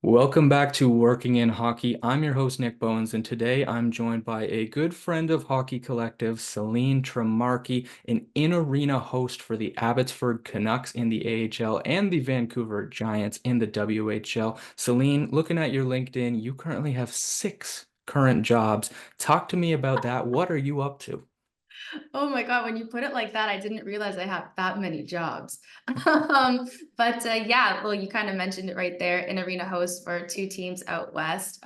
Welcome back to Working in Hockey. I'm your host, Nick Bowins, and today I'm joined by a good friend of Hockey Collective, Celine Trimarchi, an in-arena host for the Abbotsford Canucks in the AHL and the Vancouver Giants in the WHL. Celine, looking at your LinkedIn, you currently have six current jobs. Talk to me about that. What are you up to? Oh my God, when you put it like that, I didn't realize I have that many jobs. But yeah, well, you kind of mentioned it right there, an arena host for two teams out west.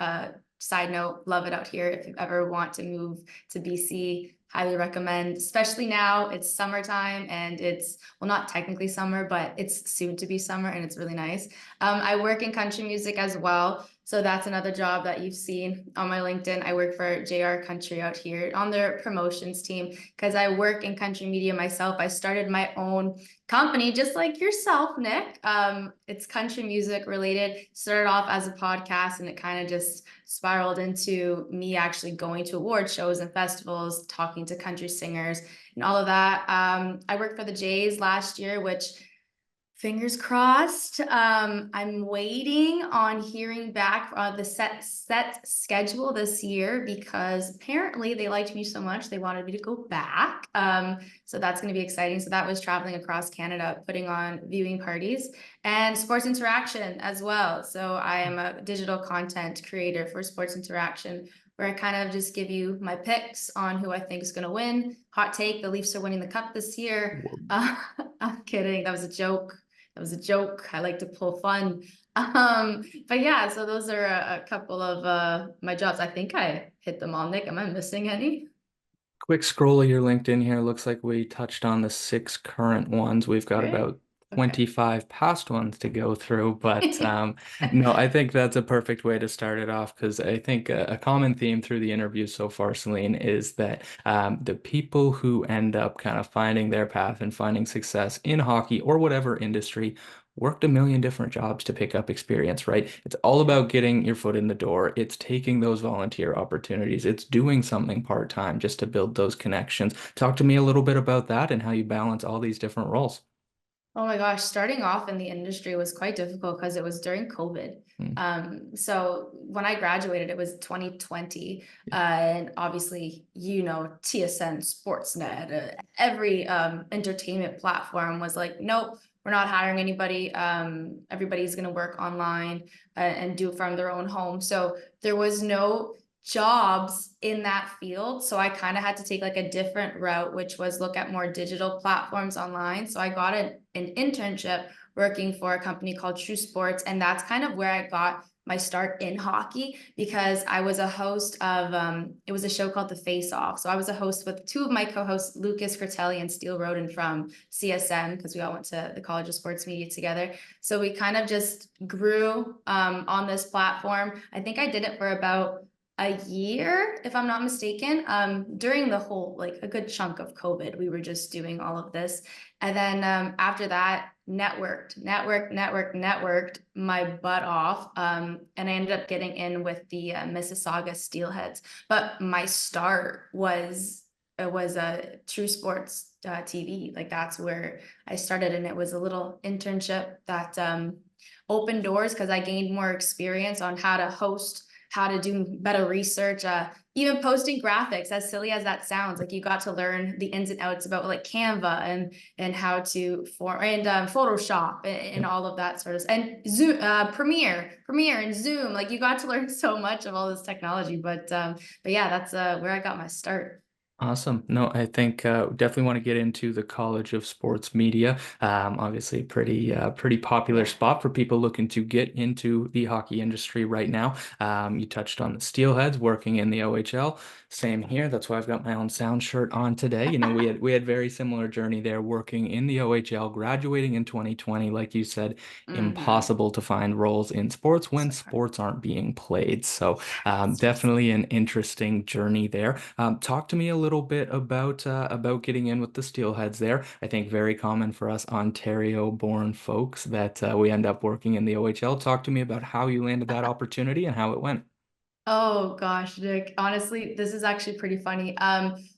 Side note, love it out here. If you ever want to move to BC, highly recommend, especially now it's summertime and it's, well, not technically summer, but it's soon to be summer and it's really nice. I work in country music as well. So that's another job that you've seen on my LinkedIn. I work for JR Country out here on their promotions team because I work in country media myself. I started my own company just like yourself, Nick. It's country music related. Started off as a podcast and it kind of just spiraled into me actually going to award shows and festivals, talking to country singers and all of that. I worked for the Jays last year, which fingers crossed. I'm waiting on hearing back on the set schedule this year because apparently they liked me so much they wanted me to go back. So that's going to be exciting. So that was traveling across Canada, putting on viewing parties and sports interaction as well. So I am a digital content creator for sports interaction, where I kind of just give you my picks on who I think is going to win. Hot take: the Leafs are winning the cup this year. I'm kidding. That was a joke. That was a joke. I like to pull fun. But yeah, so those are a couple of my jobs. I think I hit them all, Nick. Am I missing any? Quick scroll of your LinkedIn here. Looks like we touched on the six current ones. We've got Okay. about Okay. 25 past ones to go through, but no, I think that's a perfect way to start it off because I think a common theme through the interview so far, Celine, is that the people who end up kind of finding their path and finding success in hockey or whatever industry worked a million different jobs to pick up experience, right? It's all Yeah. about getting your foot in the door. It's taking those volunteer opportunities. It's doing something part-time just to build those connections. Talk to me a little bit about that and how you balance all these different roles. Oh my gosh, starting off in the industry was quite difficult because it was during COVID. Mm, So when I graduated, it was 2020. And obviously, TSN, Sportsnet, every entertainment platform was like, nope, we're not hiring anybody. Everybody's going to work online and do it from their own home. So there was no jobs in that field. So I kind of had to take like a different route, which was look at more digital platforms online. So I got an internship working for a company called True Sports. And that's kind of where I got my start in hockey because I was a host of it was a show called The Face Off. So I was a host with two of my co-hosts, Lucas Fratelli and Steele Roden from CSM, because we all went to the College of Sports Media together. So we kind of just grew on this platform. I think I did it for about a year, if I'm not mistaken. During the whole, like a good chunk of COVID, we were just doing all of this. And then after that, networked my butt off. And I ended up getting in with the Mississauga Steelheads. But my start was it was a True Sports TV. Like that's where I started, and it was a little internship that opened doors because I gained more experience on how to host, how to do better research, even posting graphics, as silly as that sounds. Like you got to learn the ins and outs about like Canva and how to form and Photoshop and all of that sort of, and Zoom, Premiere and Zoom. Like you got to learn so much of all this technology. But yeah, that's where I got my start. Awesome. No, I think definitely want to get into the College of Sports Media. Obviously, pretty popular Yeah. spot for people looking to get into the hockey industry right now. You touched on the Steelheads working in the OHL. Same here. That's why I've got my own sound shirt on today. You know, we had very similar journey there, working in the OHL, graduating in 2020. Like you said, Mm-hmm. impossible to find roles in sports when So hard. sports aren't being played. So Yes. definitely an interesting journey there. Talk to me a little bit about getting in with the Steelheads there. I think very common for us Ontario-born folks that we end up working in the OHL. Talk to me about how you landed that opportunity and how it went. Oh gosh, Nick. Honestly, this is actually pretty funny.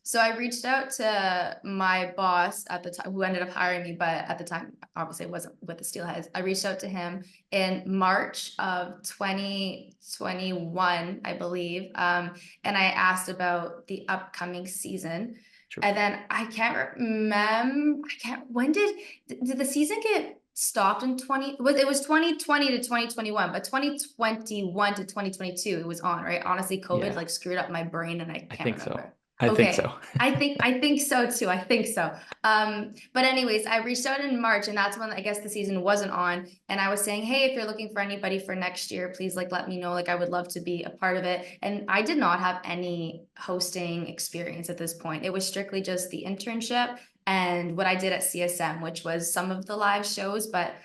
So I reached out to my boss at the time, who ended up hiring me, but at the time, obviously, it wasn't with the Steelheads. I reached out to him in March of 2021, I believe. And I asked about the upcoming season. Sure. And then I can't remember, when did the season get stopped in 20, it was 2020 to 2021, but 2021 to 2022 it was on, right? Honestly, COVID Yeah, like screwed up my brain and I I can't think so. remember. I think Okay. so. I think so too. I think so. But anyways, I reached out in March and that's when I guess the season wasn't on. And I was saying, hey, if you're looking for anybody for next year, please like let me know. Like I would love to be a part of it. And I did not have any hosting experience at this point. It was strictly just the internship and what I did at CSM, which was some of the live shows, but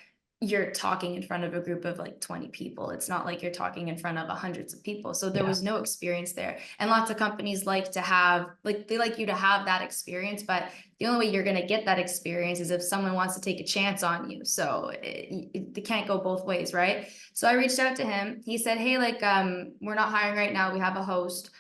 you're talking in front of a group of like 20 people. It's not like you're talking in front of hundreds of people. So there Yeah. was no experience there. And lots of companies like to have, like, they like you to have that experience, but the only way you're going to get that experience is if someone wants to take a chance on you. So it can't go both ways, right? So I reached out to him. He said, hey, like, we're not hiring right now. We have a host.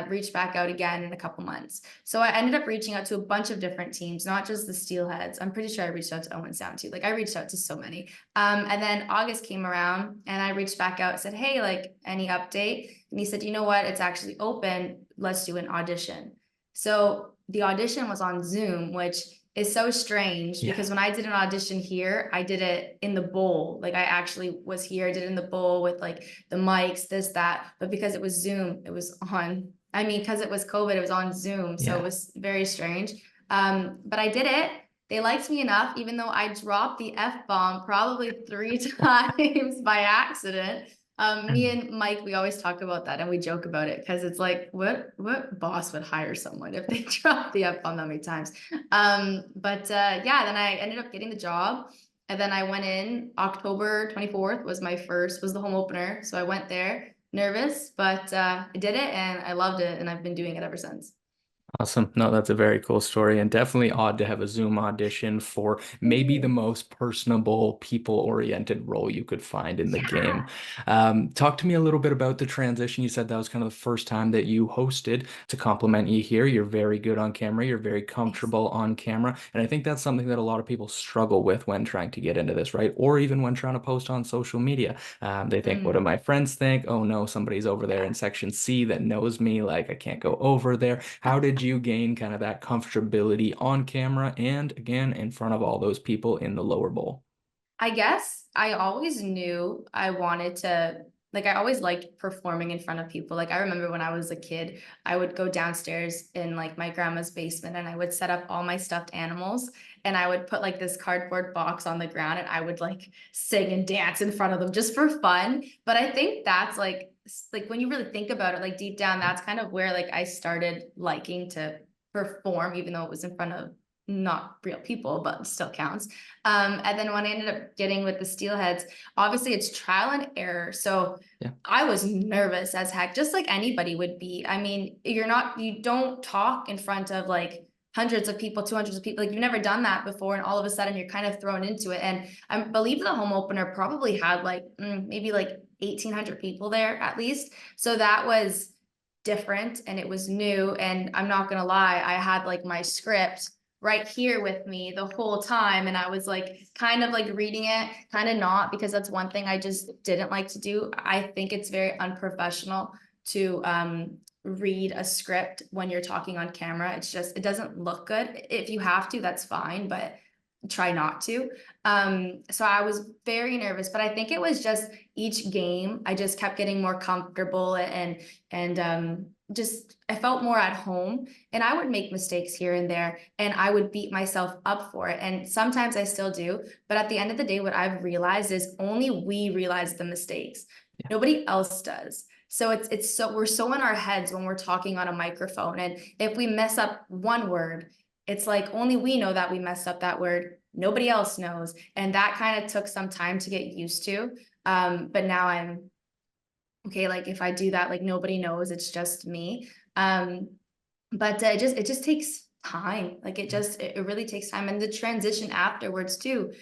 Reach back out again in a couple months. So I ended up reaching out to a bunch of different teams, not just the Steelheads. I'm pretty sure I reached out to Owen Sound too. Like I reached out to so many. And then August came around and I reached back out and said, hey, like any update? And he said, you know what? It's actually open. Let's do an audition. So the audition was on Zoom, which is so strange Yeah. because when I did an audition here, I did it in the bowl. Like I actually was here, did it in the bowl with like the mics, this, that. But because it was Zoom, it was on, I mean, because it was COVID, it was on Zoom. So it Yeah. was very strange. But I did it. They liked me enough, even though I dropped the F-bomb probably 3 times by accident. Me and Mike, we always talk about that and we joke about it because it's like, what boss would hire someone if they drop the F-bomb that many times? But yeah, then I ended up getting the job. And then I went in October 24th was the home opener. So I went there nervous, but I did it and I loved it. And I've been doing it ever since. Awesome. No, that's a very cool story and definitely odd to have a Zoom audition for maybe the most personable, people-oriented role you could find in the game. Yeah. Talk to me a little bit about the transition. You said that was kind of the first time that you hosted. To compliment you here, you're very good on camera. You're very Thanks. comfortable on camera. And I think that's something that a lot of people struggle with when trying to get into this, right? Or even when trying to post on social media. They think, what do Mm, my friends think? Oh no, somebody's over there in yeah. section C that knows me. Like I can't go over there. How did you gain kind of that comfortability on camera and again in front of all those people in the lower bowl? I guess I always knew I wanted to, like, I always liked performing in front of people. Like, I remember when I was a kid, I would go downstairs in like my grandma's basement and I would set up all my stuffed animals and I would put like this cardboard box on the ground and I would like sing and dance in front of them just for fun. But I think that's like when you really think about it, like deep down, that's kind of where like I started liking to perform, even though it was in front of not real people, but still counts. And then when I ended up getting with the Steelheads, obviously it's trial and error. So Yeah. I was nervous as heck, just like anybody would be. I mean, you don't talk in front of like hundreds of people, 200 of people. Like you've never done that before. And all of a sudden you're kind of thrown into it. And I believe the home opener probably had like maybe like 1,800 people there at least. So that was different and it was new. And I'm not going to lie, I had like my script right here with me the whole time. And I was like, kind of like reading it, kind of not, because that's one thing I just didn't like to do. I think it's very unprofessional to read a script when you're talking on camera. It's just, it doesn't look good. If you have to, that's fine, but try not to. So I was very nervous, but I think it was just each game, I just kept getting more comfortable and just I felt more at home and I would make mistakes here and there and I would beat myself up for it. And sometimes I still do. But at the end of the day, what I've realized is only we realize the mistakes. Yeah. Nobody else does. So it's so we're so in our heads when we're talking on a microphone. And if we mess up one word, it's like only we know that we messed up that word. Nobody else knows. And that kind of took some time to get used to. But now I'm okay, like if I do that, like nobody knows, it's just me. But it just takes time. Like it really takes time. And the transition afterwards too,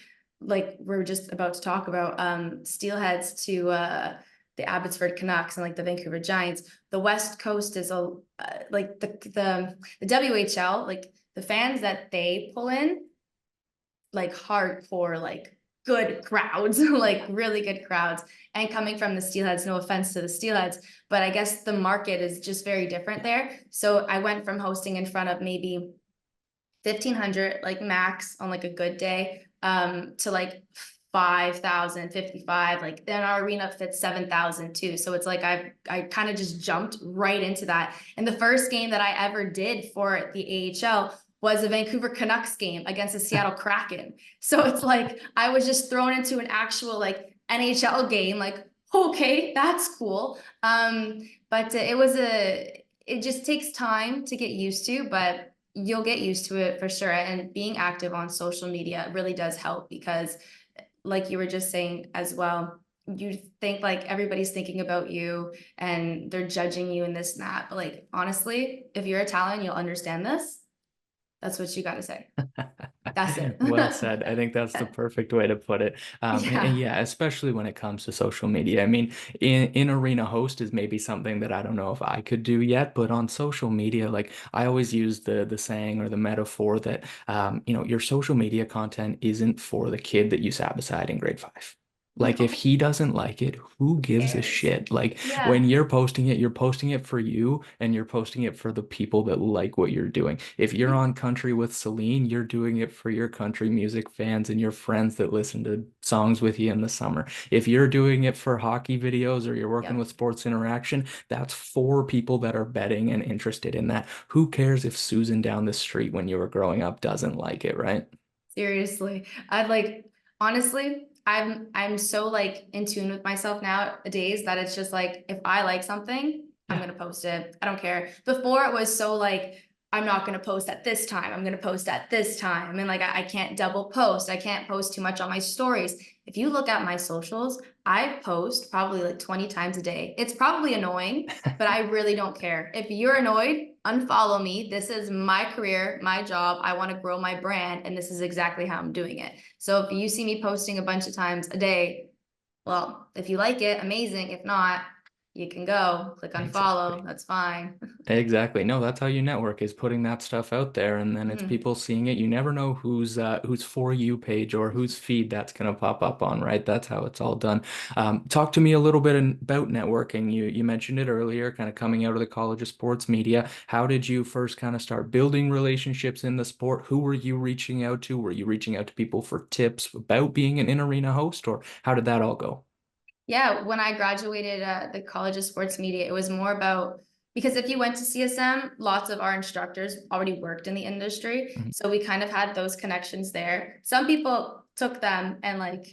like we're just about to talk about steelheads to the Abbotsford Canucks and like the Vancouver Giants. The West Coast is like the WHL, like the fans that they pull in, like hardcore, like good crowds, like really good crowds. And coming from the Steelheads, no offense to the Steelheads, but I guess the market is just very different there. So I went from hosting in front of maybe 1,500 like max on like a good day, to like 5,000, 55. Like then our arena fits 7,000 too. So it's like I kind of just jumped right into that. And the first game that I ever did for the AHL was a Vancouver Canucks game against the Seattle Kraken. So it's like I was just thrown into an actual like NHL game. Like, okay, that's cool. But it just takes time to get used to, but you'll get used to it for sure. And being active on social media really does help because, like you were just saying as well, you think like everybody's thinking about you and they're judging you and this and that. But like, honestly, if you're Italian, you'll understand this. That's what you got to say. That's it. Well said. I think that's the perfect way to put it. And Yeah. yeah, especially when it comes to social media. I mean, in arena host is maybe something that I don't know if I could do yet, but on social media, like I always use the saying or the metaphor that your social media content isn't for the kid that you sat beside in grade 5. Like if No, he doesn't like it, who who gives a cares? shit? Like when Yeah. you're posting it for you and you're posting it for the people that like what you're doing. If you're Mhm. on country with Celine, you're doing it for your country music fans and your friends that listen to songs with you in the summer. If you're doing it for hockey videos or you're working Yep. with Sports Interaction, that's for people that are betting and interested in that. Who cares if Susan down the street when you were growing up doesn't like it, right? Seriously. I'd like honestly, I'm so like in tune with myself nowadays that it's just like if I like something, I'm Yeah, gonna post it. I don't care. Before it was so like I'm not gonna post at this time. I'm gonna post at this time. And like I can't double post. I can't post too much on my stories. If you look at my socials, I post probably like 20 times a day. It's probably annoying, but I really don't care. If you're annoyed, unfollow me. This is my career, my job. I want to grow my brand, and this is exactly how I'm doing it. So if you see me posting a bunch of times a day, well, if you like it, amazing. If not, you can go click unfollow. exactly. That's fine. Exactly. No, that's how you network is putting that stuff out there and then it's Mhm. people seeing it. You never know whose for you page or whose feed that's gonna pop up on, right? That's how it's all done. Talk to me a little bit about networking. You mentioned it earlier, kind of coming out of the College of Sports Media. How did you first kind of start building relationships in the sport? Who were you reaching out to? Were you reaching out to people for tips about being an in-arena host, or how did that all go? Yeah, when I graduated the College of Sports Media, it was more about because if you went to CSM, lots of our instructors already worked in the industry. Mhm. So we kind of had those connections there. Some people took them and like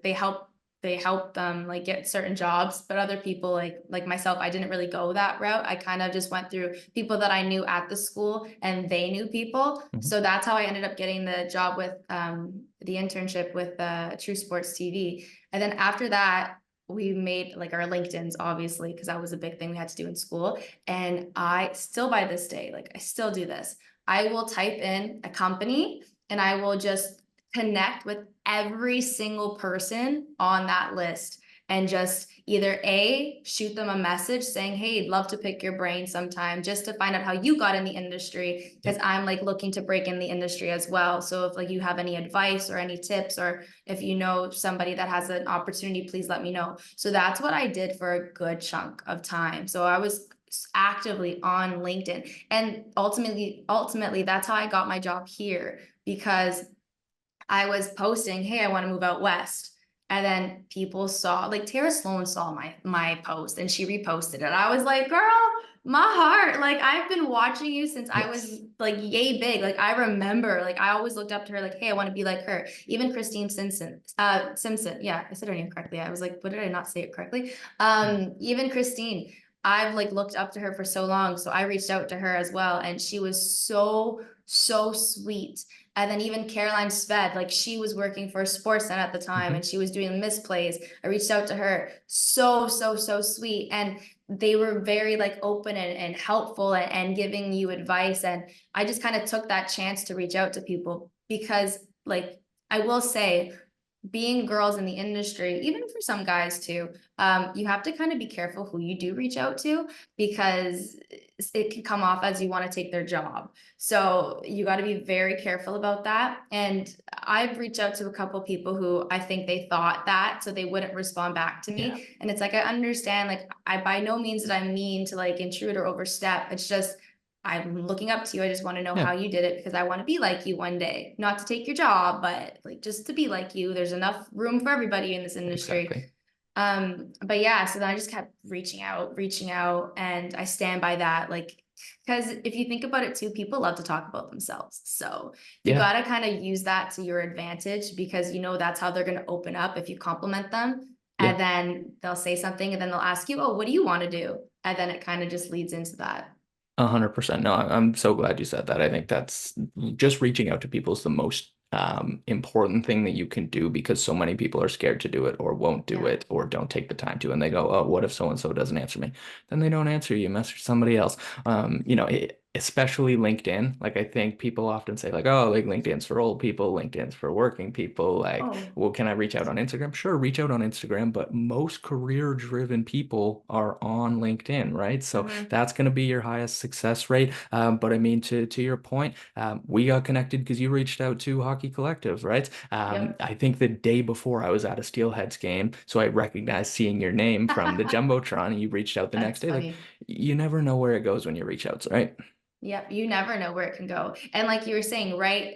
they helped them like get certain jobs, but other people like myself, I didn't really go that route. I kind of just went through people that I knew at the school and they knew people. Mhm. So that's how I ended up getting the job with the internship with True Sports TV. And then after that, we made like our LinkedIn's obviously, because that was a big thing we had to do in school. And I still by this day, like I still do this. I will type in a company and I will just connect with every single person on that list and just either A, shoot them a message saying, hey, I'd love to pick your brain sometime just to find out how you got in the industry. Because Yep. I'm like looking to break in the industry as well. So if like you have any advice or any tips or if you know somebody that has an opportunity, please let me know. So that's what I did for a good chunk of time. So I was actively on LinkedIn. And ultimately, that's how I got my job here because I was posting, hey, I want to move out west. And then people saw, like Tara Sloan saw my post and she reposted it. I was like, girl, my heart, like I've been watching you since I was Yes. like yay big. Like I remember, like I always looked up to her, like, hey, I want to be like her. Even Christine Simpson. Yeah, I said her name correctly. I was like, what did I not say it correctly? Even Christine, I've like looked up to her for so long. So I reached out to her as well. And she was so sweet. And then even Caroline Sved, like she was working for Sportsnet at the time Mhm. and she was doing misplays. I reached out to her. So sweet. And they were very like open and helpful and giving you advice. And I just kind of took that chance to reach out to people because like I will say being girls in the industry, even for some guys too, you have to kind of be careful who you do reach out to, because it can come off as you want to take their job. So you got to be very careful about that. And I've reached out to a couple people who I think they thought that, so they wouldn't respond back to Yeah. me. And it's like, I understand, like, I by no means that I mean to like intrude or overstep. It's just, I'm looking up to you. I just want to know Yeah, how you did it, because I want to be like you one day. Not to take your job, but like just to be like you. There's enough room for everybody in this industry. exactly. But yeah, so then I just kept reaching out, and I stand by that. Like, because if you think about it too, people love to talk about themselves. So you Yeah. got to kind of use that to your advantage, because you know that's how they're going to open up if you compliment them. Yeah. And then they'll say something, and then they'll ask you, "Oh, what do you want to do?" And then it kind of just leads into that. 100%. No, I'm so glad you said that. I think that's just reaching out to people is the most important thing that you can do, because so many people are scared to do it or won't do Yeah. it or don't take the time to. And they go, oh, what if so and so doesn't answer me? Then they don't answer you, message somebody else. Especially LinkedIn. Like, I think people often say, like, oh, like LinkedIn's for old people, LinkedIn's for working people. Like, Oh. well, can I reach out on Instagram? Sure, reach out on Instagram, but most career-driven people are on LinkedIn, right? So Mhm. that's going to be your highest success rate. But I mean, to your point, we got connected because you reached out to Hockey Collective, right? Yep. I think the day before I was at a Steelheads game, so I recognized seeing your name from the Jumbotron, and you reached out the next That's day. Like, funny. you never know where it goes when you reach out, right? Yep, you never know where it can go. And like you were saying, right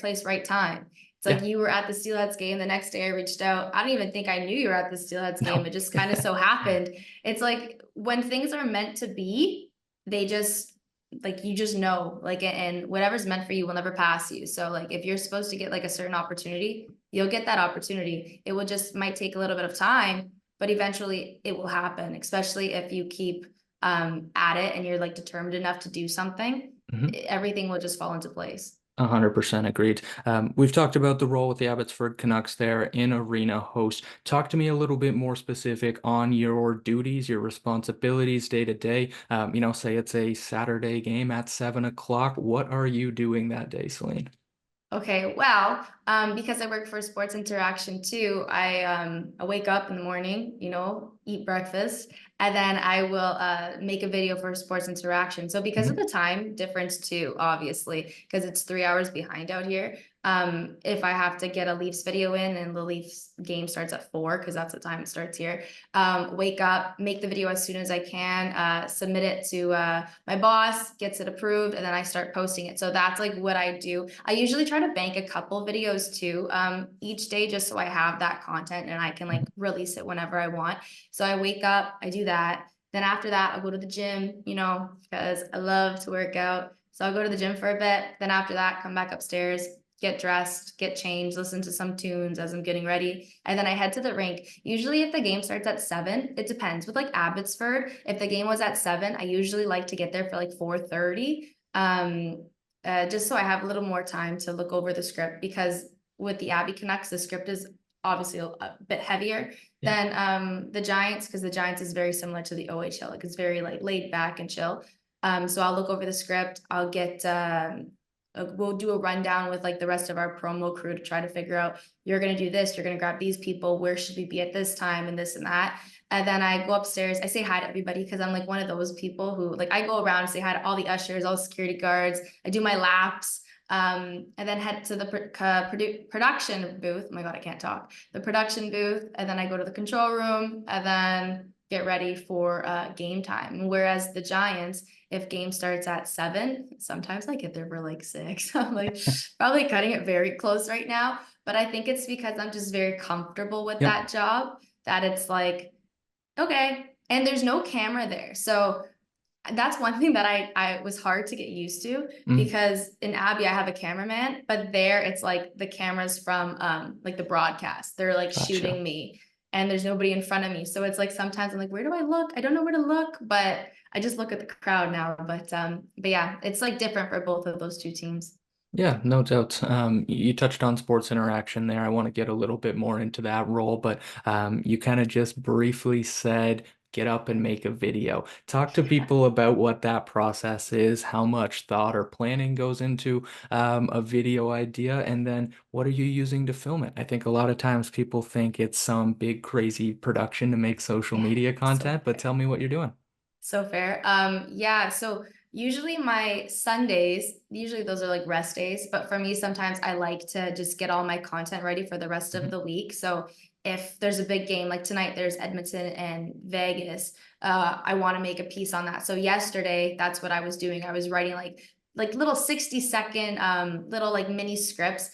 place, right time. It's like Yeah. you were at the Steelheads game. The next day I reached out. I don't even think I knew you were at the Steelheads game. No. It just kind of so happened. It's like when things are meant to be, they just, like, you just know, like, and whatever's meant for you will never pass you. So like if you're supposed to get like a certain opportunity, you'll get that opportunity. It will just might take a little bit of time, but eventually it will happen, especially if you keep at it and you're like determined enough to do something. Mhm. Everything will just fall into place. 100% agreed. We've talked about the role with the Abbotsford Canucks there in arena host. Talk to me a little bit more specific on your duties, your responsibilities day to day. Say it's a Saturday game at 7 o'clock. What are you doing that day, Celine? Okay, well, because I work for Sports Interaction too, I wake up in the morning, eat breakfast, and then I will make a video for Sports Interaction. So because of Mhm. the time difference too, obviously, because it's 3 hours behind out here, if I have to get a Leafs video in and the Leafs game starts at 4, because that's the time it starts here, wake up, make the video as soon as I can, submit it to my boss, gets it approved, and then I start posting it. So that's like what I do. I usually try to bank a couple videos too, each day, just so I have that content and I can like release it whenever I want. So I wake up, I do that. Then after that, I'll go to the gym, because I love to work out. So I'll go to the gym for a bit. Then after that, come back upstairs, get dressed, get changed, listen to some tunes as I'm getting ready. And then I head to the rink. Usually if the game starts at 7, it depends. With like Abbotsford, if the game was at 7, I usually like to get there for like 4:30. Just so I have a little more time to look over the script, because with the Abbey Canucks, the script is obviously a bit heavier Yeah. than the Giants, because the Giants is very similar to the OHL. Like, it's very like laid back and chill. So I'll look over the script. I'll get we'll do a rundown with like the rest of our promo crew to try to figure out, you're going to do this, you're going to grab these people, where should we be at this time, and this and that. And then I go upstairs, I say hi to everybody, because I'm like one of those people who, like, I go around and say hi to all the ushers, all the security guards, I do my laps, and then head to the production booth. Oh my God, I can't talk. The production booth, and then I go to the control room, and then get ready for game time. Whereas the Giants, if game starts at 7, sometimes I get there for like 6. I'm like probably cutting it very close right now. But I think it's because I'm just very comfortable with Yep. that job, that it's like, okay. And there's no camera there. So that's one thing that I was hard to get used to, Mm, because in Abby I have a cameraman, but there it's like the cameras from like the broadcast. They're like gotcha. shooting me, and there's nobody in front of me. So it's like sometimes I'm like, where do I look? I don't know where to look, but I just look at the crowd now. But yeah, it's like different for both of those two teams. Yeah, no doubt. You touched on sports interaction there. I want to get a little bit more into that role, but you kind of just briefly said get up and make a video. Talk to people about what that process is, how much thought or planning goes into a video idea, and then what are you using to film it? I think a lot of times people think it's some big crazy production to make social Yeah, media so content, but fair. tell me what you're doing. So fair. Yeah, so usually my Sundays, usually those are like rest days, but for me, sometimes I like to just get all my content ready for the rest of Mhm. the week. So if there's a big game, like tonight, there's Edmonton and Vegas, I want to make a piece on that. So yesterday, that's what I was doing. I was writing like little 60-second little like mini scripts.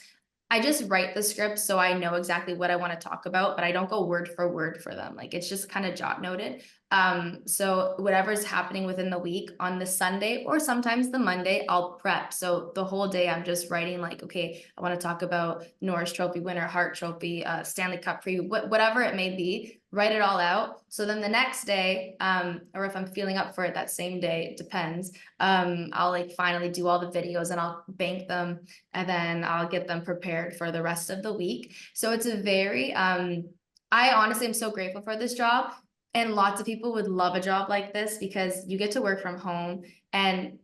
I just write the script so I know exactly what I want to talk about, but I don't go word for word for them. Like it's just kind of jot noted. So whatever's happening within the week on the Sunday or sometimes the Monday, I'll prep. So the whole day I'm just writing like, okay, I want to talk about Norris Trophy winner, Hart Trophy, Stanley Cup preview, whatever it may be, write it all out. So then the next day, or if I'm feeling up for it that same day, it depends. I'll like finally do all the videos and I'll bank them and then I'll get them prepared for the rest of the week. So it's a very, I honestly am so grateful for this job. And lots of people would love a job like this because you get to work from home. And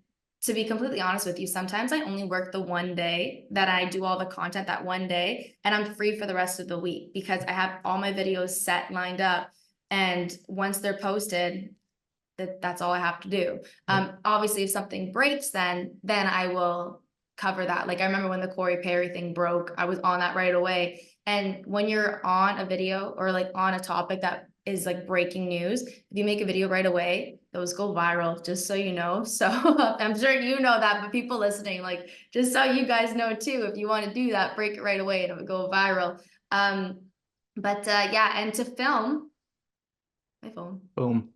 to be completely honest with you, sometimes I only work the one day that I do all the content that one day, and I'm free for the rest of the week because I have all my videos set lined up. And once they're posted, that's all I have to do. Yep. Obviously, if something breaks, then I will cover that. Like I remember when the Corey Perry thing broke, I was on that right away. And when you're on a video or like on a topic that is like breaking news, if you make a video right away, those go viral, just so you know. So I'm sure you know that, but people listening, like just so you guys know too, if you want to do that, break it right away and it would go viral. Um, but yeah, and to film, my phone Boom.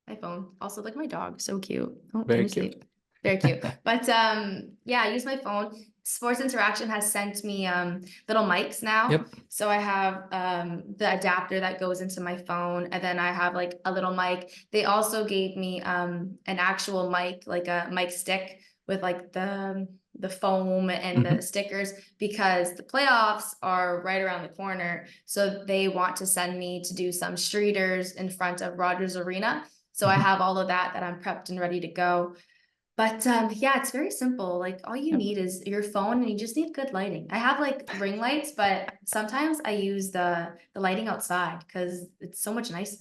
iPhone. Also, like my dog, so cute. Oh, can Very you cute. sleep? Very cute. But yeah, I use my phone. Sports Interaction has sent me little mics now. Yep. So I have the adapter that goes into my phone, and then I have like a little mic. They also gave me an actual mic, like a mic stick with like the foam and the Mhm. stickers because the playoffs are right around the corner. So they want to send me to do some streeters in front of Rogers Arena. So I Mhm. have all of that I'm prepped and ready to go. But yeah, it's very simple. Like all you Yep. need is your phone and you just need good lighting. I have like ring lights, but sometimes I use the lighting outside because it's so much nicer.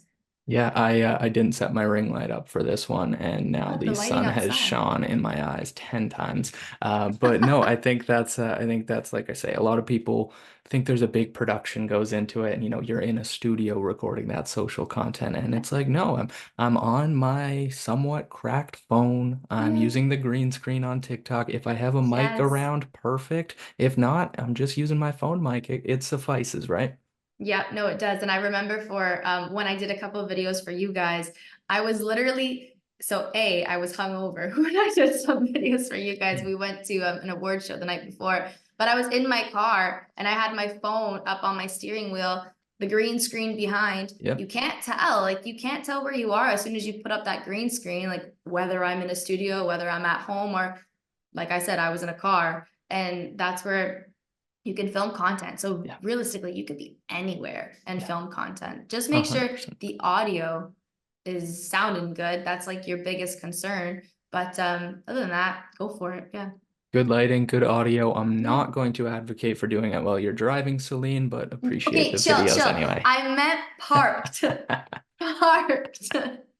Yeah, I didn't set my ring light up for this one, and now But the the lighting sun has outside. shone in my eyes 10 times. But no, I think that's like I say, a lot of people think there's a big production goes into it, and you're in a studio recording that social content, and it's like, no, I'm on my somewhat cracked phone. I'm Yeah. using the green screen on TikTok. If I have a mic Yes. around, perfect. If not, I'm just using my phone mic. It suffices, right? Yeah, no, it does. And I remember for when I did a couple of videos for you guys, I was literally I was hungover when I did some videos for you guys. We went to an award show the night before, but I was in my car and I had my phone up on my steering wheel, the green screen behind. You Yep. can't tell, like you can't tell where you are as soon as you put up that green screen, like whether I'm in a studio, whether I'm at home, or like I said, I was in a car. And that's where you can film content. So Yeah. realistically, you could be anywhere and Yeah. film content. Just make sure 100%. the audio is sounding good. That's like your biggest concern. But other than that, go for it. Yeah. Good lighting, good audio. I'm Yeah. not going to advocate for doing it while you're driving, Celine, but appreciate Okay, the chill, videos chill. anyway. I meant parked. Parked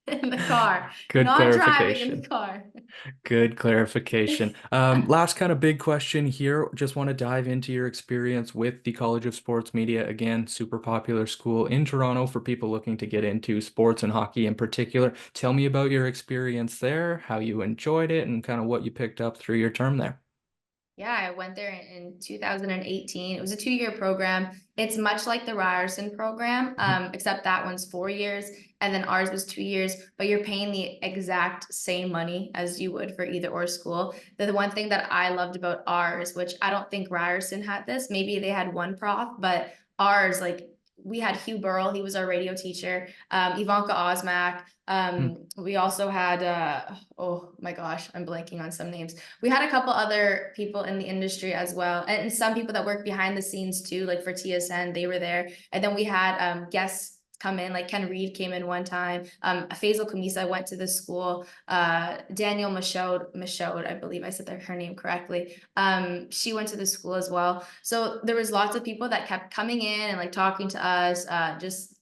in the car, Good not driving in the clarification. car. Good clarification. Last kind of big question here. Just want to dive into your experience with the College of Sports Media. Again, super popular school in Toronto for people looking to get into sports and hockey in particular. Tell me about your experience there, how you enjoyed it, and kind of what you picked up through your term there. Yeah, I went there in 2018. It was a 2-year program. It's much like the Ryerson program, Mhm. except that one's 4 years, and then ours was 2 years, but you're paying the exact same money as you would for either or school. The one thing that I loved about ours, which I don't think Ryerson had this, maybe they had one prof, but ours, like we had Hugh Burrell, he was our radio teacher, Ivanka Osmak. Hmm. We also had, oh my gosh, I'm blanking on some names. We had a couple other people in the industry as well, and some people that work behind the scenes too, like for TSN, they were there. And then we had guest come in. Like Ken Reed came in one time. Faisal Kamisa went to the school. Daniel Michaud, I believe I said her name correctly. She went to the school as well. So there was lots of people that kept coming in and like talking to us, just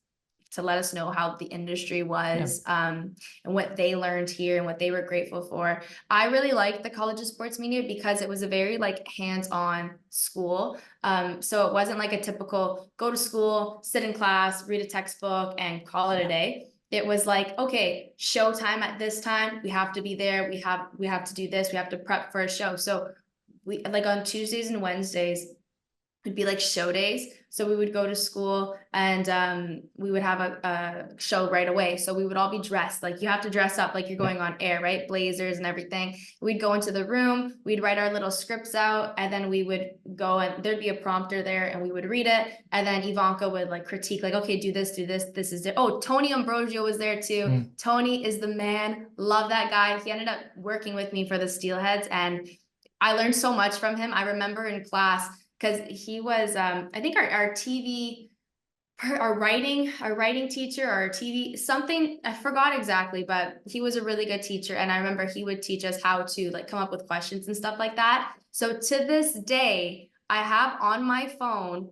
to let us know how the industry was, and what they learned here and what they were grateful for. I really liked the College of Sports Media because it was a very like hands-on school. So it wasn't like a typical go to school, sit in class, read a textbook, and call it a day. It was like, okay, show time at this time. We have to be there. We have to do this. We have to prep for a show. So we like on Tuesdays and Wednesdays, it'd be like show days. So we would go to school and we would have a show right away. So we would all be dressed. Like you have to dress up like you're going on air, right? Blazers and everything. We'd go into the room, we'd write our little scripts out, and then we would go and there'd be a prompter there and we would read it. And then Ivanka would like critique, like, okay, do this, this is it. Oh, Tony Ambrosio was there too. Tony is the man. Love that guy. He ended up working with me for the Steelheads, and I learned so much from him. I remember in class, because he was, I think our TV, our writing teacher, our TV, something, I forgot exactly, but he was a really good teacher. And I remember he would teach us how to like come up with questions and stuff like that. So to this day, I have on my phone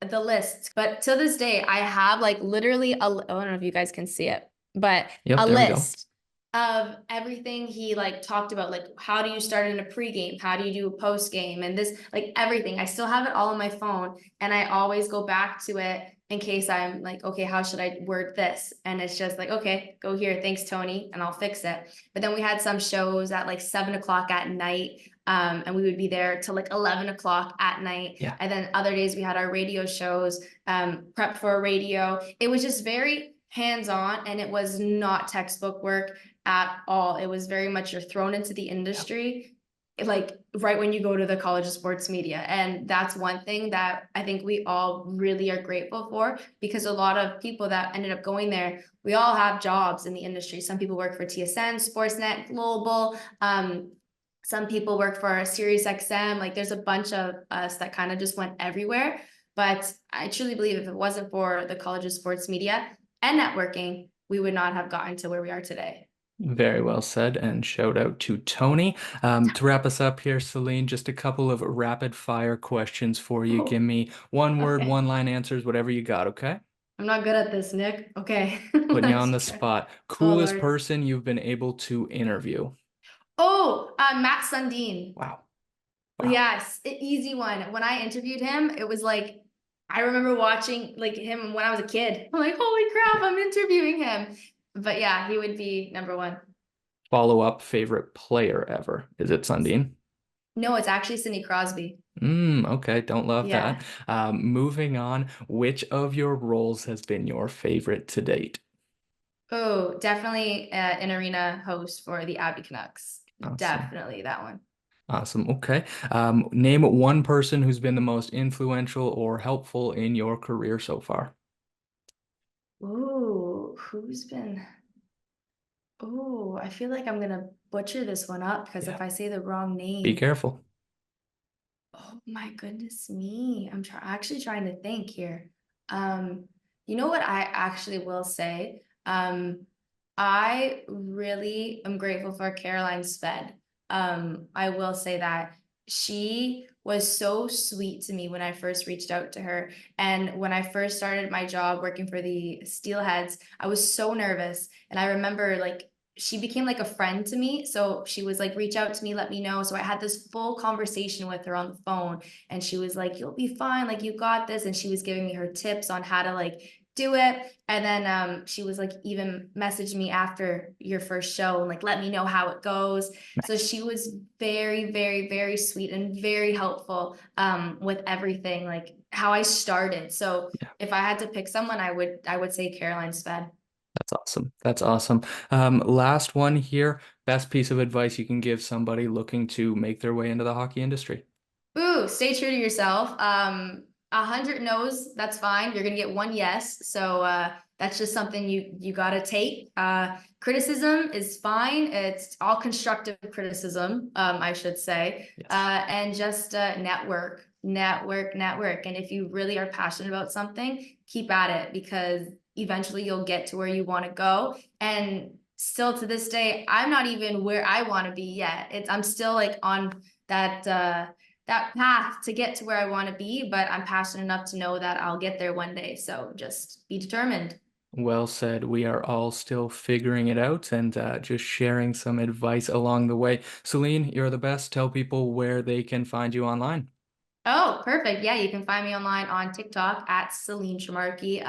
the lists, but to this day, I have like literally, I don't know if you guys can see it, but a There we go. list of everything he like talked about, like how do you start in a pregame, how do you do a postgame, and this, like everything. I still have it all on my phone, and I always go back to it in case I'm like, okay, how should I word this? And it's just like, okay, go here, thanks Tony, and I'll fix it. But then we had some shows at like 7 o'clock at night, and we would be there till like 11 o'clock at night. And then other days we had our radio shows, prep for a radio. It was just very hands-on, and it was not textbook work at all. It was very much you're thrown into the industry, like right when you go to the College of Sports Media. And that's one thing that I think we all really are grateful for, because a lot of people that ended up going there, we all have jobs in the industry. Some people work for TSN, Sportsnet, Global. Some people work for Sirius XM. Like there's a bunch of us that kind of just went everywhere. But I truly believe if it wasn't for the College of Sports Media and networking, we would not have gotten to where we are today. Very well said, and shout out to Tony. To wrap us up here, Celine, just a couple of rapid fire questions for you. Give me one word, one line answers, whatever you got, okay? I'm not good at this, Nick. Okay. Putting you on the spot. Coolest Lord. person you've been able to interview? Matt Sundin. Wow. Yes, easy one. When I interviewed him, it was like, I remember watching like him when I was a kid. I'm like, holy crap, I'm interviewing him. But yeah, he would be number one. Follow-up favorite player ever. Is it Sundin? No, it's actually Sidney Crosby. Okay, don't love that. Moving on, which of your roles has been your favorite to date? Oh, definitely an arena host for the Abbey Canucks. Awesome. Definitely that one. Awesome. Okay. Name one person who's been the most influential or helpful in your career so far. Oh, who's been? Oh, I feel like I'm gonna butcher this one up because if I say the wrong name. Be careful. Oh my goodness me. I'm actually trying to think here. You know what I actually will say? I really am grateful for Caroline Sved. I will say that she was so sweet to me when I first reached out to her. And when I first started my job working for the Steelheads, I was so nervous. And I remember like she became like a friend to me. So she was like, reach out to me, let me know. So I had this full conversation with her on the phone, and she was like, you'll be fine. Like you got this. And she was giving me her tips on how to like do it. And then she was like, even messaged me after your first show and like, let me know how it goes. So she was very, very, very sweet and very helpful with everything, like how I started. So if I had to pick someone, I would say Caroline Sved. That's awesome. That's awesome. Last one here. Best piece of advice you can give somebody looking to make their way into the hockey industry. Ooh, stay true to yourself. 100 no's, that's fine. You're gonna get one yes. So that's just something you gotta take. Criticism is fine. It's all constructive criticism, I should say. And just network. And if you really are passionate about something, keep at it, because eventually you'll get to where you want to go. And still to this day, I'm not even where I want to be yet. I'm still like on that path to get to where I want to be, but I'm passionate enough to know that I'll get there one day. So just be determined. Well said. We are all still figuring it out and just sharing some advice along the way. Celine, you're the best. Tell people where they can find you online. Oh, perfect. Yeah, you can find me online on TikTok at Celine Trimarchi.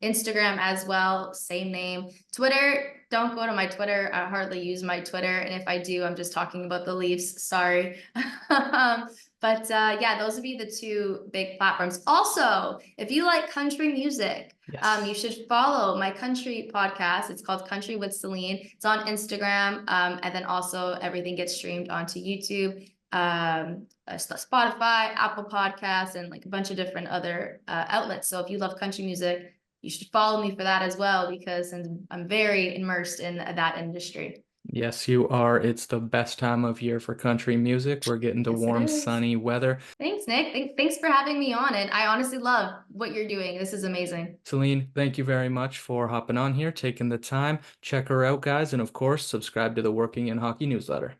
Instagram as well, same name. Twitter, don't go to my Twitter. I hardly use my Twitter. And if I do, I'm just talking about the Leafs. Sorry. Yeah, those would be the two big platforms. Also, if you like country music, you Yes. should follow my country podcast. It's called Country with Celine. It's on Instagram. And then also everything gets streamed onto YouTube. Spotify, Apple Podcasts, and like a bunch of different other outlets. So if you love country music, you should follow me for that as well because I'm very immersed in that industry. Yes, you are. It's the best time of year for country music. We're getting to Yes, it warm, is. sunny weather. Thanks, Nick. Thanks for having me on it. I honestly love what you're doing. This is amazing. Celine, thank you very much for hopping on here, taking the time. Check her out, guys, and of course, subscribe to the Working in Hockey newsletter.